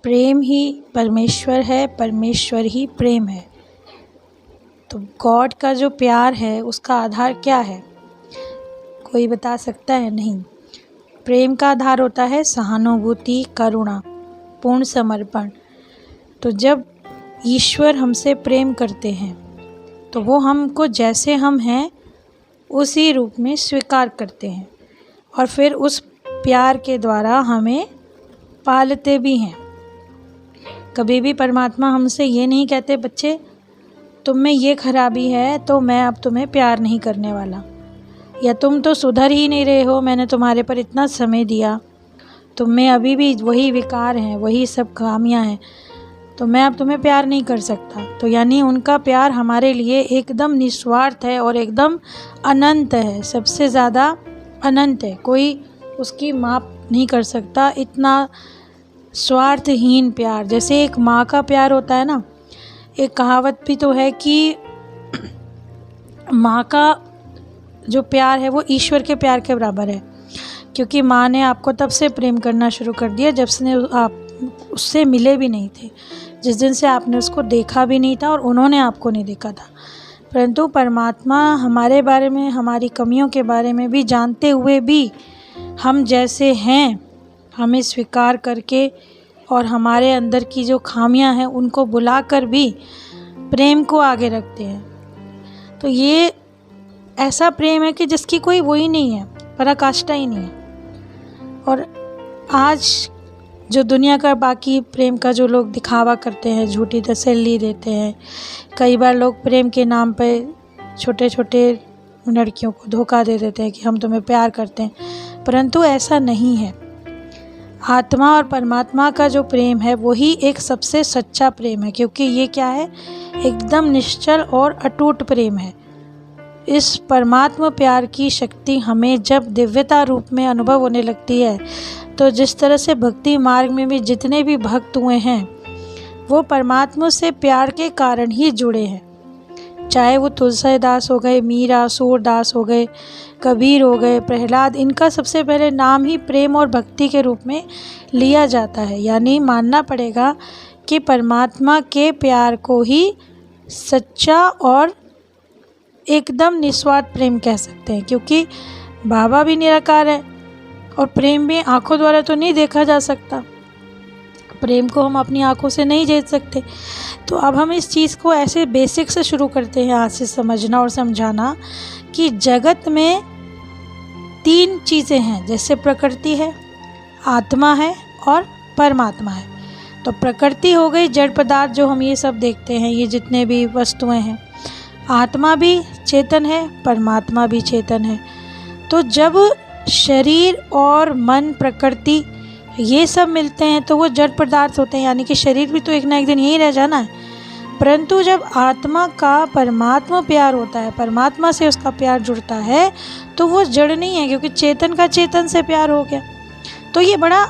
प्रेम ही परमेश्वर है, परमेश्वर ही प्रेम है। तो गॉड का जो प्यार है उसका आधार क्या है? कोई बता सकता है? नहीं। प्रेम का आधार होता है सहानुभूति, करुणा, पूर्ण समर्पण। तो जब ईश्वर हमसे प्रेम करते हैं तो वो हमको जैसे हम हैं उसी रूप में स्वीकार करते हैं और फिर उस प्यार के द्वारा हमें पालते भी हैं। कभी भी परमात्मा हमसे ये नहीं कहते बच्चे तुम में ये खराबी है तो मैं अब तुम्हें प्यार नहीं करने वाला, या तुम तो सुधर ही नहीं रहे हो, मैंने तुम्हारे पर इतना समय दिया, तुम में अभी भी वही विकार हैं, वही सब खामियां हैं, तो मैं अब तुम्हें प्यार नहीं कर सकता। तो यानी उनका प्यार हमारे लिए एकदम निस्वार्थ है और एकदम अनंत है, सबसे ज़्यादा अनंत है। कोई उसकी माप नहीं कर सकता, इतना स्वार्थहीन प्यार। जैसे एक माँ का प्यार होता है ना, एक कहावत भी तो है कि माँ का जो प्यार है वो ईश्वर के प्यार के बराबर है, क्योंकि माँ ने आपको तब से प्रेम करना शुरू कर दिया जब से आप उससे मिले भी नहीं थे, जिस दिन से आपने उसको देखा भी नहीं था और उन्होंने आपको नहीं देखा था। परंतु परमात्मा हमारे बारे में, हमारी कमियों के बारे में भी जानते हुए भी हम जैसे हैं हमें स्वीकार करके और हमारे अंदर की जो खामियां हैं उनको बुलाकर भी प्रेम को आगे रखते हैं। तो ये ऐसा प्रेम है कि जिसकी कोई वो ही नहीं है, पराकाष्ठा ही नहीं है। और आज जो दुनिया का बाकी प्रेम का जो लोग दिखावा करते हैं, झूठी तसल्ली देते हैं, कई बार लोग प्रेम के नाम पे छोटे छोटे लड़कियों को धोखा दे देते हैं कि हम तुम्हें प्यार करते हैं, परंतु ऐसा नहीं है। आत्मा और परमात्मा का जो प्रेम है वही एक सबसे सच्चा प्रेम है, क्योंकि ये क्या है, एकदम निश्चल और अटूट प्रेम है। इस परमात्मा प्यार की शक्ति हमें जब दिव्यता रूप में अनुभव होने लगती है तो जिस तरह से भक्ति मार्ग में भी जितने भी भक्त हुए हैं वो परमात्मा से प्यार के कारण ही जुड़े हैं। चाहे वो तुलसीदास हो गए, मीरा, सूरदास हो गए, कबीर हो गए, प्रहलाद, इनका सबसे पहले नाम ही प्रेम और भक्ति के रूप में लिया जाता है। यानी मानना पड़ेगा कि परमात्मा के प्यार को ही सच्चा और एकदम निस्वार्थ प्रेम कह सकते हैं, क्योंकि बाबा भी निराकार है और प्रेम भी आँखों द्वारा तो नहीं देखा जा सकता, प्रेम को हम अपनी आँखों से नहीं देख सकते। तो अब हम इस चीज़ को ऐसे बेसिक से शुरू करते हैं आज से समझना और समझाना कि जगत में तीन चीज़ें हैं, जैसे प्रकृति है, आत्मा है और परमात्मा है। तो प्रकृति हो गई जड़ पदार्थ जो हम ये सब देखते हैं, ये जितने भी वस्तुएं हैं। आत्मा भी चेतन है, परमात्मा भी चेतन है। तो जब शरीर और मन, प्रकृति ये सब मिलते हैं तो वो जड़ पदार्थ होते हैं, यानी कि शरीर भी तो एक ना एक दिन यहीं रह जाना है। परंतु जब आत्मा का परमात्मा प्यार होता है, परमात्मा से उसका प्यार जुड़ता है, तो वो जड़ नहीं है, क्योंकि चेतन का चेतन से प्यार हो गया। तो ये बड़ा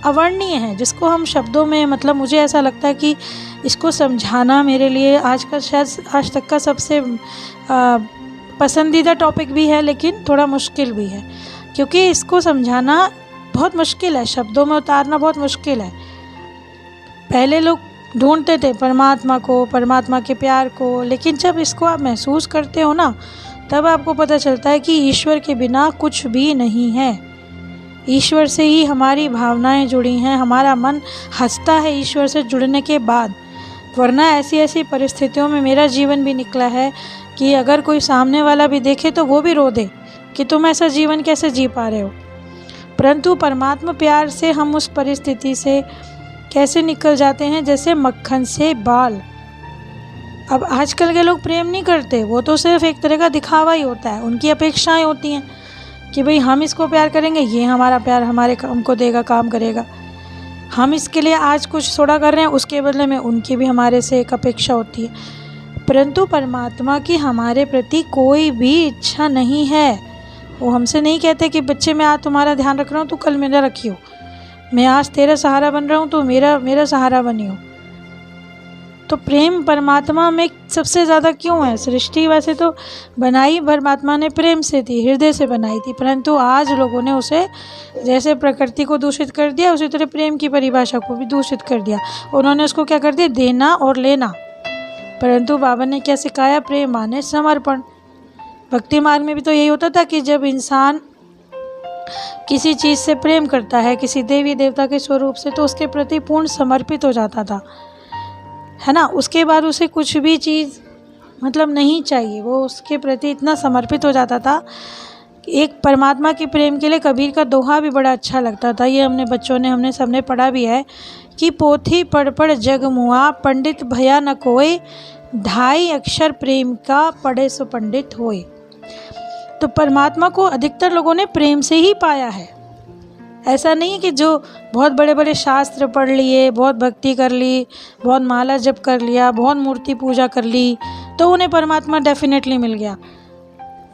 अवर्णनीय है, जिसको हम शब्दों में, मतलब मुझे ऐसा लगता है कि इसको समझाना मेरे लिए आज तक का सबसे पसंदीदा टॉपिक भी है, लेकिन थोड़ा मुश्किल भी है, क्योंकि इसको समझाना बहुत मुश्किल है, शब्दों में उतारना बहुत मुश्किल है। पहले लोग ढूंढते थे परमात्मा को, परमात्मा के प्यार को, लेकिन जब इसको आप महसूस करते हो ना, तब आपको पता चलता है कि ईश्वर के बिना कुछ भी नहीं है। ईश्वर से ही हमारी भावनाएं जुड़ी हैं, हमारा मन हंसता है ईश्वर से जुड़ने के बाद। वरना ऐसी ऐसी परिस्थितियों में मेरा जीवन भी निकला है कि अगर कोई सामने वाला भी देखे तो वो भी रो दे कि तुम ऐसा जीवन कैसे जी पा रहे हो। परंतु परमात्मा प्यार से हम उस परिस्थिति से कैसे निकल जाते हैं, जैसे मक्खन से बाल। अब आजकल के लोग प्रेम नहीं करते, वो तो सिर्फ एक तरह का दिखावा ही होता है। उनकी अपेक्षाएं होती हैं कि भाई हम इसको प्यार करेंगे, ये हमारा प्यार हमारे हमको देगा, काम करेगा। हम इसके लिए आज कुछ थोड़ा कर रहे हैं, उसके बदले में उनकी भी हमारे से एक अपेक्षा होती है। परंतु परमात्मा की हमारे प्रति कोई भी इच्छा नहीं है। वो हमसे नहीं कहते कि बच्चे मैं आज तुम्हारा ध्यान रख रहा हूँ, तो कल मेरा रखियो, मैं आज तेरा सहारा बन रहा हूँ तो मेरा सहारा बनियो। तो प्रेम परमात्मा में सबसे ज़्यादा क्यों है? सृष्टि वैसे तो बनाई परमात्मा ने प्रेम से थी, हृदय से बनाई थी, परंतु आज लोगों ने उसे जैसे प्रकृति को दूषित कर दिया, उसी तरह प्रेम की परिभाषा को भी दूषित कर दिया। उन्होंने उसको क्या कर दिया? देना और लेना। परंतु बाबा ने क्या सिखाया? प्रेम माने समर्पण। भक्ति मार्ग में भी तो यही होता था कि जब इंसान किसी चीज़ से प्रेम करता है, किसी देवी देवता के स्वरूप से, तो उसके प्रति पूर्ण समर्पित हो जाता था, है ना। उसके बाद उसे कुछ भी चीज़ मतलब नहीं चाहिए, वो उसके प्रति इतना समर्पित हो जाता था। एक परमात्मा के प्रेम के लिए कबीर का दोहा भी बड़ा अच्छा लगता था। ये हमने सबने पढ़ा भी है कि पोथी पढ़ पढ़ जग मुआ, पंडित भया न कोय, ढाई अक्षर प्रेम का पढ़े सो पंडित होए। तो परमात्मा को अधिकतर लोगों ने प्रेम से ही पाया है। ऐसा नहीं है कि जो बहुत बड़े बड़े शास्त्र पढ़ लिए, बहुत भक्ति कर ली, बहुत माला जप कर लिया, बहुत मूर्ति पूजा कर ली, तो उन्हें परमात्मा डेफिनेटली मिल गया।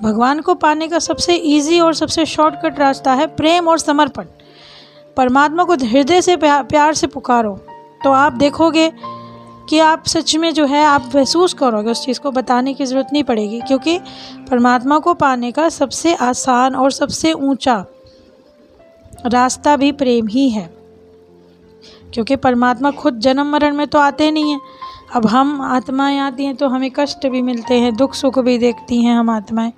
भगवान को पाने का सबसे इजी और सबसे शॉर्टकट रास्ता है प्रेम और समर्पण। परमात्मा को हृदय से प्यार से पुकारो, तो आप देखोगे कि आप सच में जो है आप महसूस करोगे, उस चीज़ को बताने की ज़रूरत नहीं पड़ेगी, क्योंकि परमात्मा को पाने का सबसे आसान और सबसे ऊंचा रास्ता भी प्रेम ही है। क्योंकि परमात्मा खुद जन्म मरण में तो आते नहीं हैं। अब हम आत्माएं आती हैं तो हमें कष्ट भी मिलते हैं, दुख सुख भी देखती हैं हम आत्माएं।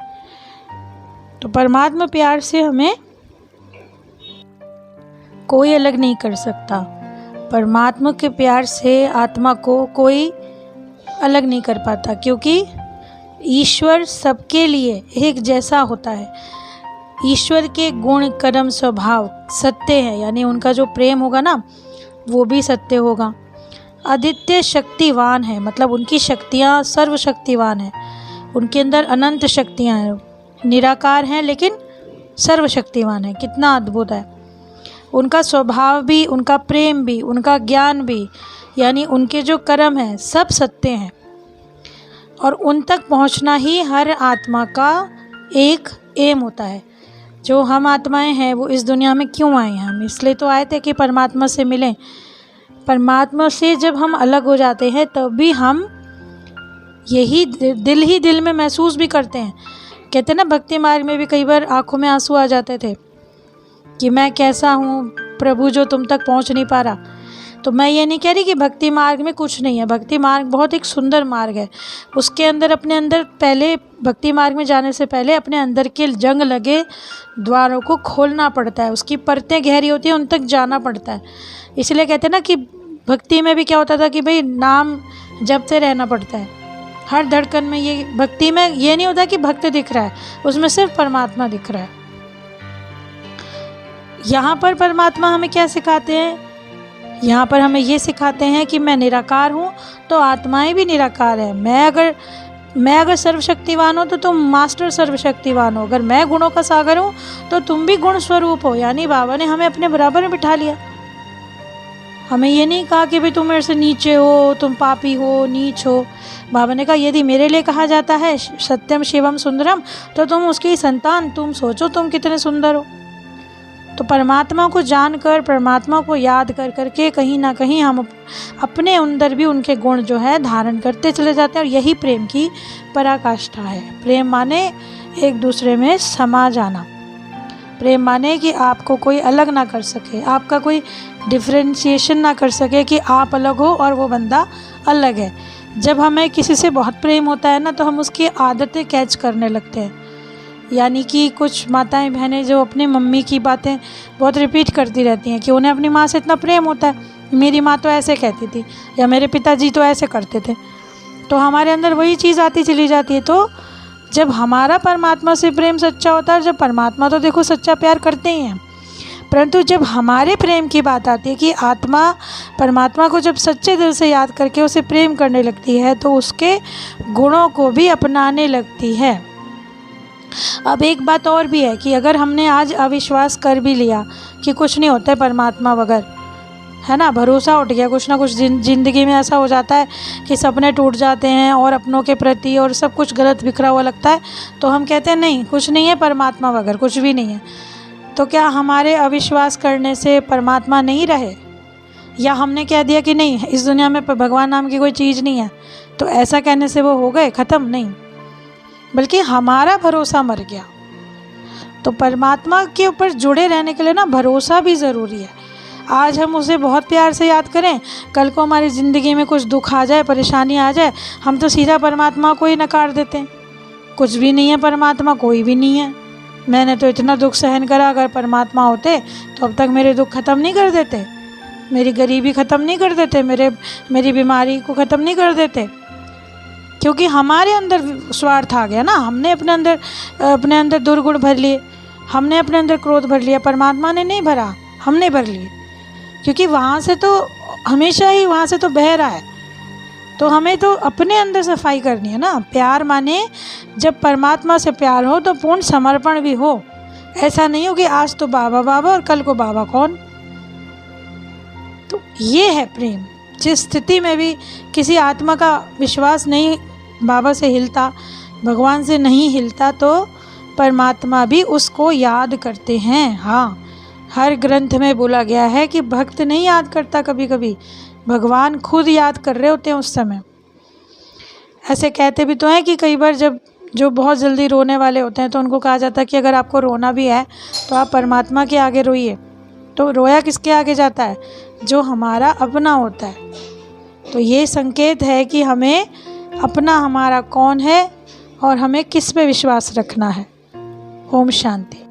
तो परमात्मा प्यार से हमें कोई अलग नहीं कर सकता। परमात्मा के प्यार से आत्मा को कोई अलग नहीं कर पाता, क्योंकि ईश्वर सबके लिए एक जैसा होता है। ईश्वर के गुण कर्म स्वभाव सत्य है, यानी उनका जो प्रेम होगा ना वो भी सत्य होगा। अद्वितीय शक्तिवान है, मतलब उनकी शक्तियाँ सर्वशक्तिवान है, उनके अंदर अनंत शक्तियाँ हैं। निराकार हैं लेकिन सर्वशक्तिवान है। कितना अद्भुत है। उनका स्वभाव भी, उनका प्रेम भी, उनका ज्ञान भी, यानी उनके जो कर्म हैं सब सत्य हैं। और उन तक पहुंचना ही हर आत्मा का एक एम होता है। जो हम आत्माएं हैं वो इस दुनिया में क्यों आए हैं? हम इसलिए तो आए थे कि परमात्मा से मिलें। परमात्मा से जब हम अलग हो जाते हैं तब भी हम यही दिल में महसूस भी करते हैं। कहते हैं ना, भक्ति मार्ग में भी कई बार आंखों में आंसू आ जाते थे कि मैं कैसा हूँ प्रभु जो तुम तक पहुँच नहीं पा रहा। तो मैं ये नहीं कह रही कि भक्ति मार्ग में कुछ नहीं है। भक्ति मार्ग बहुत एक सुंदर मार्ग है। उसके अंदर अपने अंदर पहले, भक्ति मार्ग में जाने से पहले अपने अंदर के जंग लगे द्वारों को खोलना पड़ता है। उसकी परतें गहरी होती हैं, उन तक जाना पड़ता है। इसलिए कहते हैं ना कि भक्ति में भी क्या होता था कि भाई नाम जपते रहना पड़ता है हर धड़कन में। ये भक्ति में ये नहीं होता कि भक्त दिख रहा है, उसमें सिर्फ परमात्मा दिख रहा है। यहाँ पर परमात्मा हमें क्या सिखाते हैं? यहाँ पर हमें ये सिखाते हैं कि मैं निराकार हूँ तो आत्माएं भी निराकार है। मैं अगर सर्वशक्तिवान हूँ तो तुम मास्टर सर्वशक्तिवान हो। अगर मैं गुणों का सागर हूँ तो तुम भी गुण स्वरूप हो। यानी बाबा ने हमें अपने बराबर में बिठा लिया। हमें ये नहीं कहा कि भाई तुम मेरे से नीचे हो, तुम पापी हो, नीच हो। बाबा ने कहा यदि मेरे लिए कहा जाता है सत्यम शिवम सुंदरम, तो तुम उसकी संतान, तुम सोचो तुम कितने सुंदर हो। तो परमात्मा को जानकर, परमात्मा को याद कर करके कहीं ना कहीं हम अपने अंदर भी उनके गुण जो है धारण करते चले जाते हैं। और यही प्रेम की पराकाष्ठा है। प्रेम माने एक दूसरे में समा जाना। प्रेम माने कि आपको कोई अलग ना कर सके, आपका कोई डिफ्रेंशिएशन ना कर सके कि आप अलग हो और वो बंदा अलग है। जब हमें किसी से बहुत प्रेम होता है ना तो हम उसकी आदतें कैच करने लगते हैं। यानी कि कुछ माताएं बहनें जो अपनी मम्मी की बातें बहुत रिपीट करती रहती हैं कि उन्हें अपनी माँ से इतना प्रेम होता है, मेरी माँ तो ऐसे कहती थी या मेरे पिताजी तो ऐसे करते थे। तो हमारे अंदर वही चीज़ आती चली जाती है। तो जब हमारा परमात्मा से प्रेम सच्चा होता है, जब परमात्मा तो देखो सच्चा प्यार करते ही हैं, परंतु जब हमारे प्रेम की बात आती है कि आत्मा परमात्मा को जब सच्चे दिल से याद करके उसे प्रेम करने लगती है तो उसके गुणों को भी अपनाने लगती है। अब एक बात और भी है कि अगर हमने आज अविश्वास कर भी लिया कि कुछ नहीं होता है परमात्मा बगैर, है ना, भरोसा उठ गया, कुछ ना कुछ ज़िंदगी में ऐसा हो जाता है कि सपने टूट जाते हैं और अपनों के प्रति और सब कुछ गलत बिखरा हुआ लगता है, तो हम कहते हैं नहीं कुछ नहीं है परमात्मा बगैर, कुछ भी नहीं है। तो क्या हमारे अविश्वास करने से परमात्मा नहीं रहे? या हमने कह दिया कि नहीं इस दुनिया में भगवान नाम की कोई चीज़ नहीं है, तो ऐसा कहने से वो हो गए ख़त्म? नहीं, बल्कि हमारा भरोसा मर गया। तो परमात्मा के ऊपर जुड़े रहने के लिए ना भरोसा भी ज़रूरी है। आज हम उसे बहुत प्यार से याद करें, कल को हमारी ज़िंदगी में कुछ दुख आ जाए, परेशानी आ जाए, हम तो सीधा परमात्मा को ही नकार देते हैं। कुछ भी नहीं है परमात्मा, कोई भी नहीं है, मैंने तो इतना दुख सहन करा, अगर परमात्मा होते तो अब तक मेरे दुख ख़त्म नहीं कर देते, मेरी गरीबी ख़त्म नहीं कर देते, मेरी बीमारी को ख़त्म नहीं कर देते। क्योंकि हमारे अंदर स्वार्थ आ गया ना, हमने अपने अंदर दुर्गुण भर लिए, हमने अपने अंदर क्रोध भर लिया। परमात्मा ने नहीं भरा, हमने भर लिए, क्योंकि वहाँ से तो हमेशा ही वहाँ से तो बह रहा है। तो हमें तो अपने अंदर सफाई करनी है ना। प्यार माने जब परमात्मा से प्यार हो तो पूर्ण समर्पण भी हो। ऐसा नहीं हो कि आज तो बाबा बाबा और कल को बाबा कौन। तो ये है प्रेम। जिस स्थिति में भी किसी आत्मा का विश्वास नहीं बाबा से हिलता, भगवान से नहीं हिलता, तो परमात्मा भी उसको याद करते हैं। हाँ, हर ग्रंथ में बोला गया है कि भक्त नहीं याद करता, कभी कभी भगवान खुद याद कर रहे होते हैं उस समय। ऐसे कहते भी तो हैं कि कई बार जब जो बहुत जल्दी रोने वाले होते हैं तो उनको कहा जाता है कि अगर आपको रोना भी है तो आप परमात्मा के आगे रोइए। तो रोया किसके आगे जाता है? जो हमारा अपना होता है। तो ये संकेत है कि हमें अपना हमारा कौन है और हमें किस पे विश्वास रखना है। ओम शांति।